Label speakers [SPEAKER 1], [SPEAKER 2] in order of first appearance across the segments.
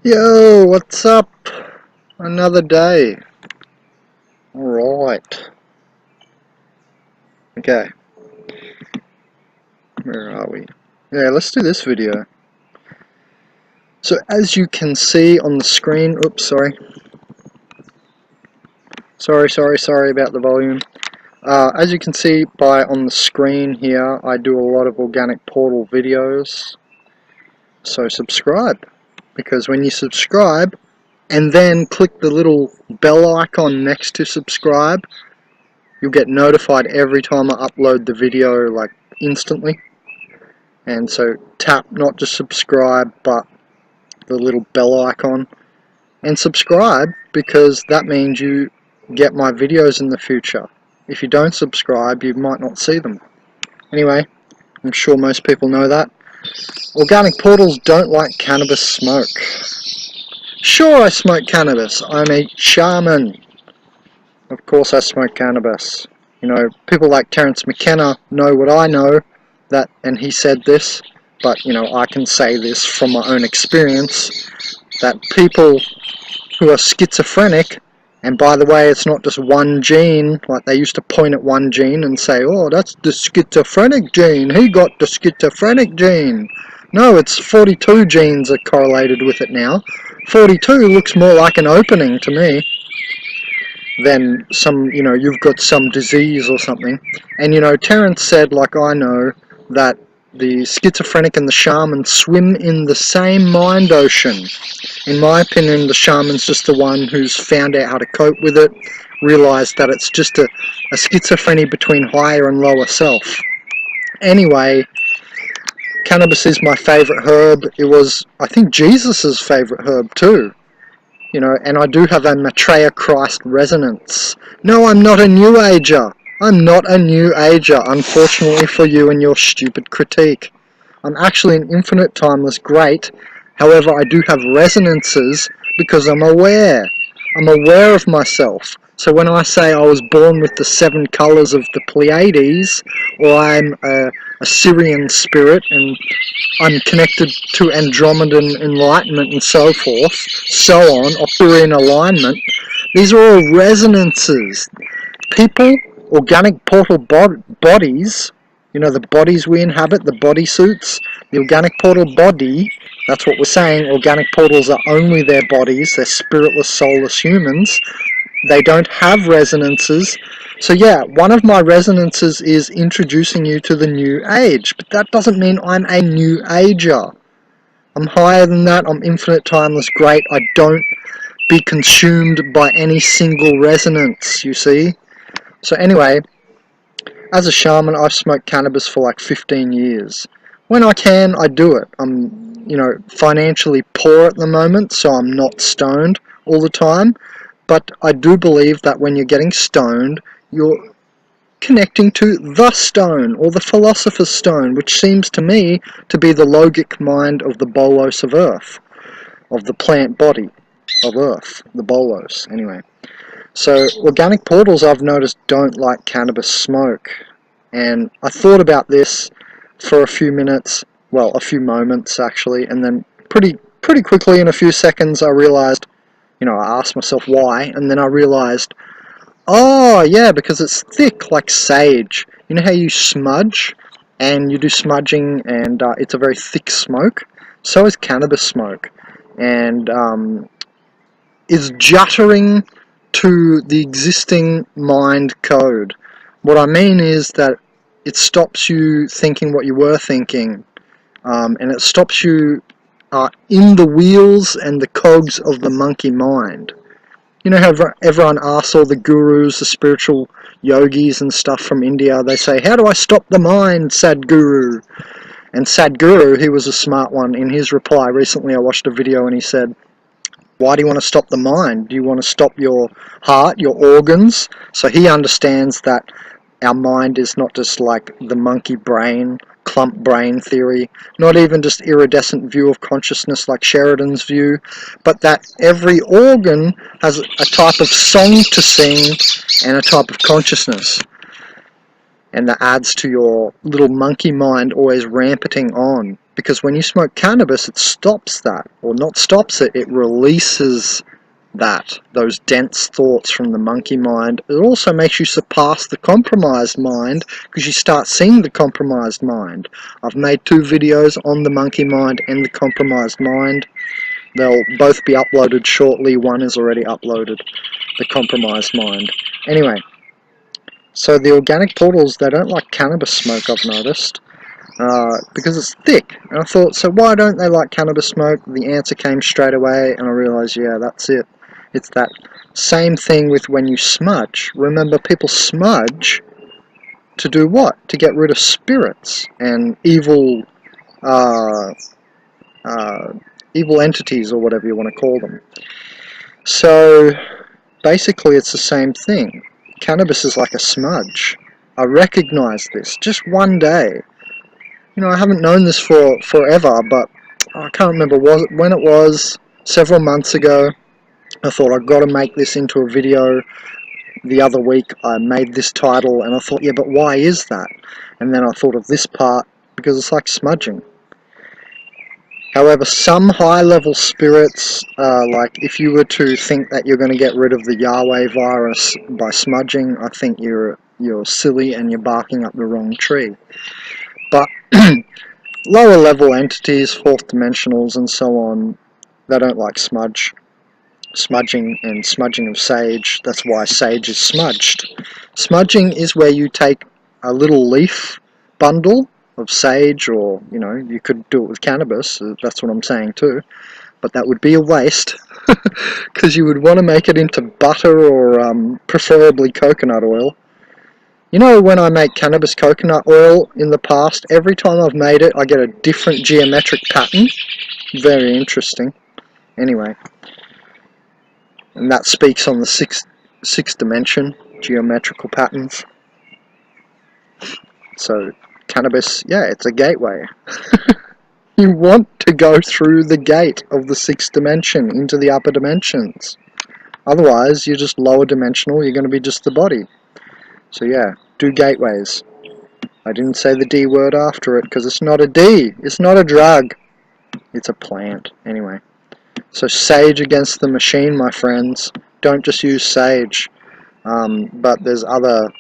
[SPEAKER 1] Yo, what's up? Another day. Alright. Okay, where are we? Yeah, let's do this video. So as you can see on the screen, oops, sorry about the volume. As you can see on the screen here, I do a lot of organic portal videos. So subscribe, because when you subscribe and then click the little bell icon next to subscribe, you'll get notified every time I upload the video, like instantly. And so tap not just subscribe but the little bell icon and subscribe, because that means you get my videos in the future. If you don't subscribe, you might not see them. Anyway, I'm sure most people know that. Organic portals don't like cannabis smoke. Sure, I smoke cannabis. I'm a shaman. Of course I smoke cannabis. You know, people like Terence McKenna know what I know, and he said this, but you know, I can say this from my own experience, that people who are schizophrenic, and by the way, it's not just one gene, like they used to point at one gene and say, oh, that's the schizophrenic gene, he got the schizophrenic gene. No, it's 42 genes are correlated with it now. 42 looks more like an opening to me than some, you know, you've got some disease or something. And you know, Terence said, like I know, that the schizophrenic and the shaman swim in the same mind ocean. In my opinion, the shaman's just the one who's found out how to cope with it, realised that it's just a schizophrenia between higher and lower self. Anyway, cannabis is my favourite herb. It was, I think, Jesus's favourite herb too. You know, and I do have a Maitreya Christ resonance. No, I'm not a New Ager. I'm not a New Ager, unfortunately for you and your stupid critique. I'm actually an infinite timeless great. However, I do have resonances because I'm aware. I'm aware of myself. So when I say I was born with the 7 colours of the Pleiades, or I'm a Syrian spirit and I'm connected to Andromedan enlightenment and so forth, so on, Arthurian alignment, these are all resonances. People, organic portal bodies, you know, the bodies we inhabit, the body suits, the organic portal body, that's what we're saying, organic portals are only their bodies, they're spiritless, soulless humans, they don't have resonances. So yeah, one of my resonances is introducing you to the new age, but that doesn't mean I'm a new ager. I'm higher than that, I'm infinite, timeless, great. I don't be consumed by any single resonance, you see. So anyway, as a shaman, I've smoked cannabis for like 15 years. When I can, I do it. I'm, you know, financially poor at the moment, so I'm not stoned all the time. But I do believe that when you're getting stoned, you're connecting to the stone, or the philosopher's stone, which seems to me to be the logic mind of the bolos of Earth, of the plant body of Earth, the bolos, anyway. So organic portals, I've noticed, don't like cannabis smoke. And I thought about this for a few minutes, well, a few moments actually, and then pretty quickly in a few seconds I realized, you know, I asked myself why, and then I realized, oh yeah, because it's thick like sage. You know how you smudge, and you do smudging, and it's a very thick smoke? So is cannabis smoke, and is juttering to the existing mind code. What I mean is that it stops you thinking what you were thinking, and it stops you in the wheels and the cogs of the monkey mind. You know how everyone asks all the gurus, the spiritual yogis and stuff from India, they say, how do I stop the mind, Sadhguru? And Sadhguru, he was a smart one, in his reply recently I watched a video and he said, why do you want to stop the mind? Do you want to stop your heart, your organs? So he understands that our mind is not just like the monkey brain, clump brain theory, not even just iridescent view of consciousness like Sheridan's view, but that every organ has a type of song to sing and a type of consciousness. And that adds to your little monkey mind always rampeting on, Because when you smoke cannabis, it stops that, or not stops it, it releases those dense thoughts from the monkey mind. It also makes you surpass the compromised mind, because you start seeing the compromised mind. I've made 2 videos on the monkey mind and the compromised mind. They'll both be uploaded shortly. One is already uploaded, the compromised mind. Anyway, so the organic portals, they don't like cannabis smoke, I've noticed. Because it's thick. And I thought, so why don't they like cannabis smoke? The answer came straight away, and I realised, yeah, that's it. It's that same thing with when you smudge. Remember, people smudge to do what? To get rid of spirits and evil evil entities, or whatever you want to call them. So basically it's the same thing. Cannabis is like a smudge. I recognise this just one day. You know, I haven't known this for forever, but I can't remember when it was, several months ago. I thought I've got to make this into a video. The other week I made this title and I thought, yeah, but why is that? And then I thought of this part, because it's like smudging. However, some high-level spirits, like if you were to think that you're going to get rid of the Yahweh virus by smudging, I think you're silly and you're barking up the wrong tree. But lower level entities, 4th dimensionals and so on, they don't like smudging and smudging of sage. That's why sage is smudged. Smudging is where you take a little leaf bundle of sage, or, you know, you could do it with cannabis, that's what I'm saying too, but that would be a waste, because you would want to make it into butter, or preferably coconut oil. You know, when I make cannabis coconut oil in the past, every time I've made it I get a different geometric pattern. Very interesting. Anyway, and that speaks on the sixth dimension, geometrical patterns. So cannabis, yeah, it's a gateway. You want to go through the gate of the 6th dimension into the upper dimensions. Otherwise, you're just lower dimensional, you're going to be just the body. So yeah, do gateways. I didn't say the D word after it, because it's not a D. It's not a drug. It's a plant. Anyway. So sage against the machine, my friends. Don't just use sage. But there's other,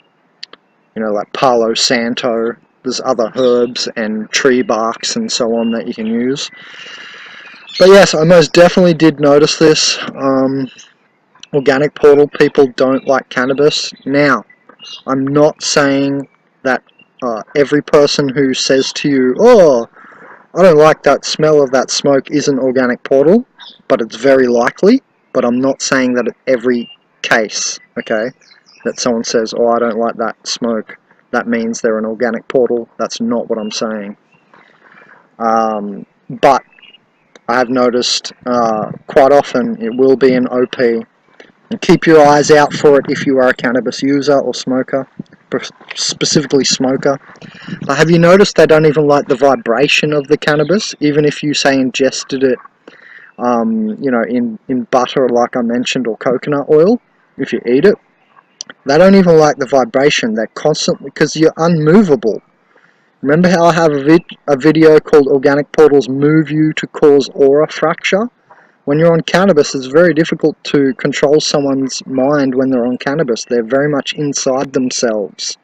[SPEAKER 1] you know, like Palo Santo. There's other herbs and tree barks and so on that you can use. But yes, I most definitely did notice this. Organic portal people don't like cannabis. Now, I'm not saying that every person who says to you, oh, I don't like that smell of that smoke, is an organic portal, but it's very likely. But I'm not saying that in every case, okay, that someone says, oh, I don't like that smoke, that means they're an organic portal. That's not what I'm saying. But I have noticed quite often it will be an OP. And keep your eyes out for it if you are a cannabis user or smoker, specifically smoker. Have you noticed they don't even like the vibration of the cannabis, even if you say ingested it, you know, in butter, like I mentioned, or coconut oil, if you eat it? They don't even like the vibration. They're constantly, because you're unmovable. Remember how I have a video called Organic Portals Move You to Cause Aura Fracture? When you're on cannabis, it's very difficult to control someone's mind when they're on cannabis. They're very much inside themselves.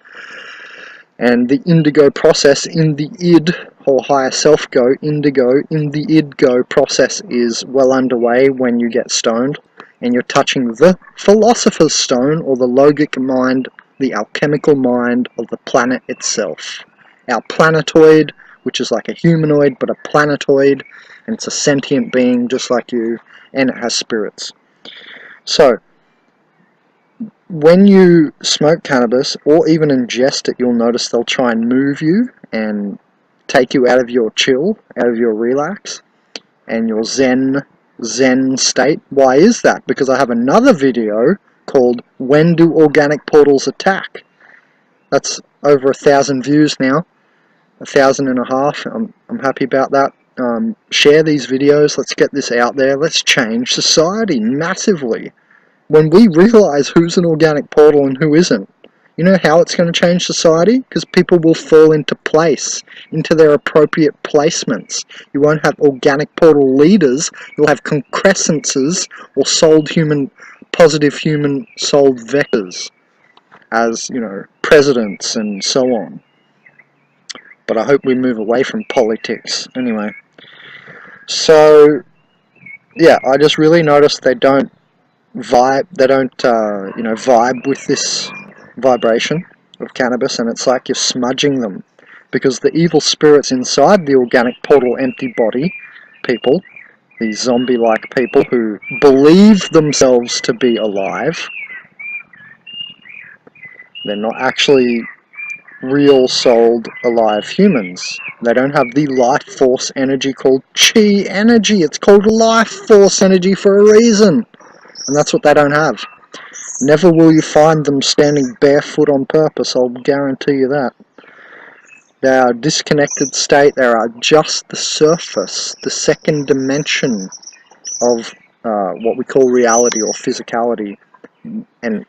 [SPEAKER 1] And the indigo process in the id, or higher self go, indigo, in the id go process is well underway when you get stoned. And you're touching the philosopher's stone, or the logic mind, the alchemical mind of the planet itself. Our planetoid, which is like a humanoid, but a planetoid, and it's a sentient being just like you, and it has spirits. So, when you smoke cannabis, or even ingest it, you'll notice they'll try and move you, and take you out of your chill, out of your relax, and your zen state. Why is that? Because I have another video called When Do Organic Portals Attack? That's over 1,000 views now, 1,500. I'm happy about that. Share these videos, let's get this out there, let's change society massively. When we realize who's an organic portal and who isn't, You know how it's going to change society? Because people will fall into place, into their appropriate placements. You won't have organic portal leaders, you'll have concrescences or positive human souled vectors as, presidents and so on. But I hope we move away from politics. Anyway, so yeah, I just really noticed they don't vibe with this vibration of cannabis, and it's like you're smudging them, because the evil spirits inside the organic portal empty body people, these zombie-like people who believe themselves to be alive, they're not actually real souled alive humans. They don't have the life force energy called chi energy. It's called life force energy for a reason, and that's what they don't have. Never will you find them standing barefoot on purpose, I'll guarantee you that. They are a disconnected state. They are just the surface, the second dimension of what we call reality or physicality. And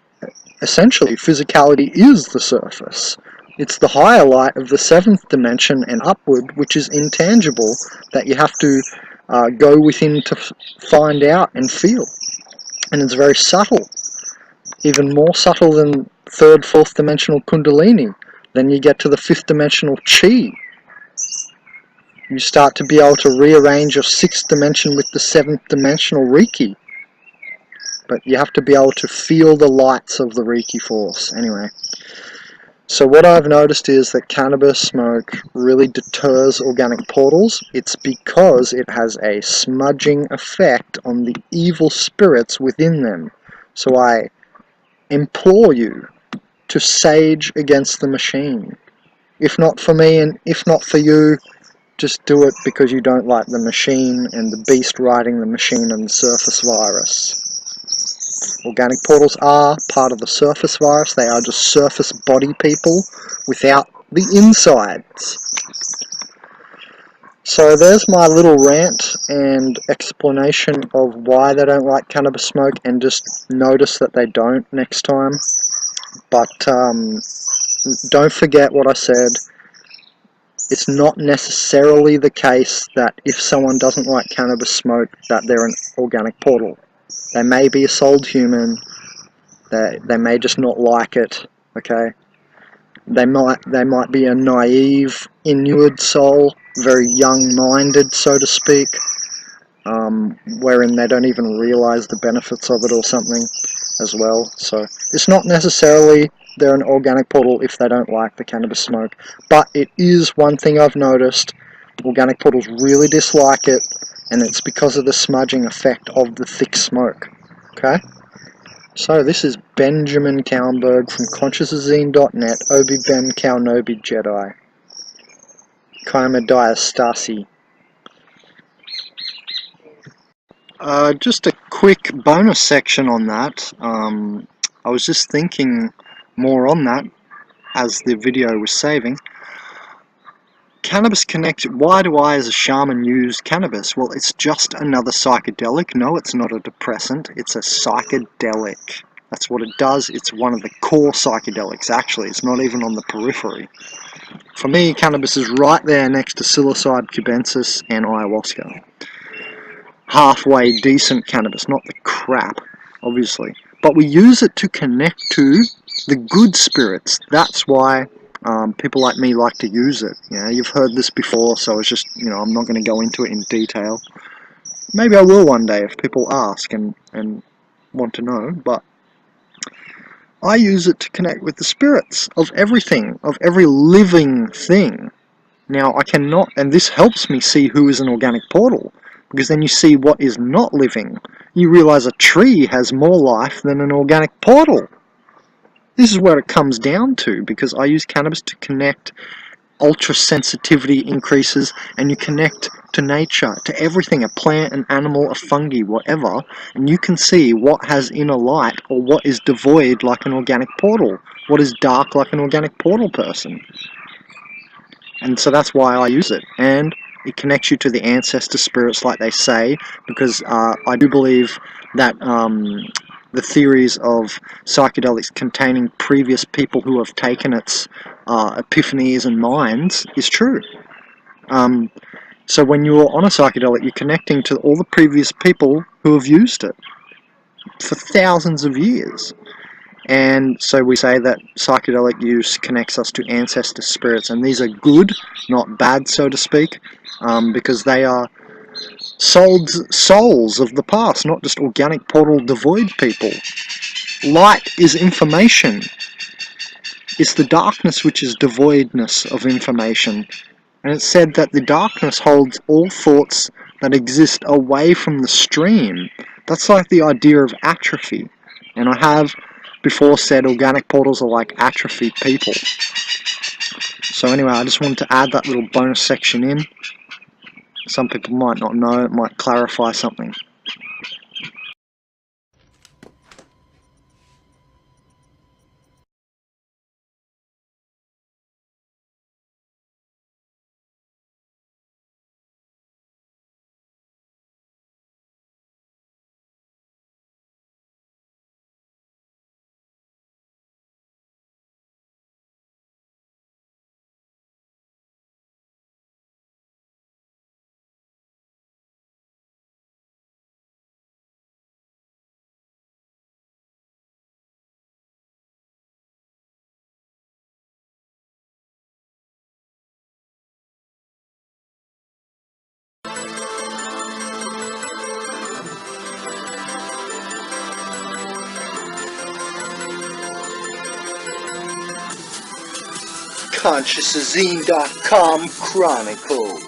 [SPEAKER 1] essentially, physicality is the surface. It's the higher light of the seventh dimension and upward, which is intangible, that you have to go within to find out and feel. And it's very subtle. Even more subtle than third, fourth dimensional kundalini. Then you get to the fifth dimensional chi. You start to be able to rearrange your sixth dimension with the seventh dimensional Reiki. But you have to be able to feel the lights of the Reiki force. Anyway, so what I've noticed is that cannabis smoke really deters organic portals. It's because it has a smudging effect on the evil spirits within them. So I implore you to sage against the machine. If not for me and if not for you, just do it because you don't like the machine and the beast riding the machine and the surface virus. Organic portals are part of the surface virus. They are just surface body people without the insides. So there's my little rant and explanation of why they don't like cannabis smoke, and just notice that they don't next time. But don't forget what I said. It's not necessarily the case that if someone doesn't like cannabis smoke that they're an organic portal. They may be a souled human. They may just not like it. Okay. They might be a naive, inured soul, very young-minded, so to speak, wherein they don't even realize the benefits of it or something as well. So it's not necessarily they're an organic portal if they don't like the cannabis smoke, but it is one thing I've noticed. Organic portals really dislike it, and it's because of the smudging effect of the thick smoke. Okay? So this is Benjamin Cowenberg from consciousazine.net, Obi Ben Kaunobi Jedi. Kaima Diastasi. Just a quick bonus section on that. I was just thinking more on that as the video was saving. Cannabis connection. Why do I as a shaman use cannabis? Well, it's just another psychedelic. No, it's not a depressant. It's a psychedelic. That's what it does. It's one of the core psychedelics, actually. It's not even on the periphery. For me, cannabis is right there next to psilocybe cubensis and ayahuasca. Halfway decent cannabis, not the crap, obviously. But we use it to connect to the good spirits. That's why people like me like to use it. You've heard this before, so it's just, I'm not going to go into it in detail. Maybe I will one day if people ask and want to know, but I use it to connect with the spirits of everything, of every living thing. Now, I cannot, and this helps me see who is an organic portal, because then you see what is not living. You realize a tree has more life than an organic portal. This is where it comes down to, because I use cannabis to connect. Ultra sensitivity increases, and you connect to nature, to everything, a plant, an animal, a fungi, whatever, and you can see what has inner light or what is devoid like an organic portal, what is dark like an organic portal person. And so that's why I use it, and it connects you to the ancestor spirits like they say, because I do believe that the the theories of psychedelics containing previous people who have taken its epiphanies and minds is true. So when you're on a psychedelic, you're connecting to all the previous people who have used it for thousands of years. And so we say that psychedelic use connects us to ancestor spirits, and these are good, not bad, so to speak, because they are souls of the past, not just organic portal devoid people. Light is information. It's the darkness which is devoidness of information. And it's said that the darkness holds all thoughts that exist away from the stream. That's like the idea of atrophy. And I have before said organic portals are like atrophy people. So anyway, I just wanted to add that little bonus section in. Some people might not know, it might clarify something. consciousazine.com Chronicles.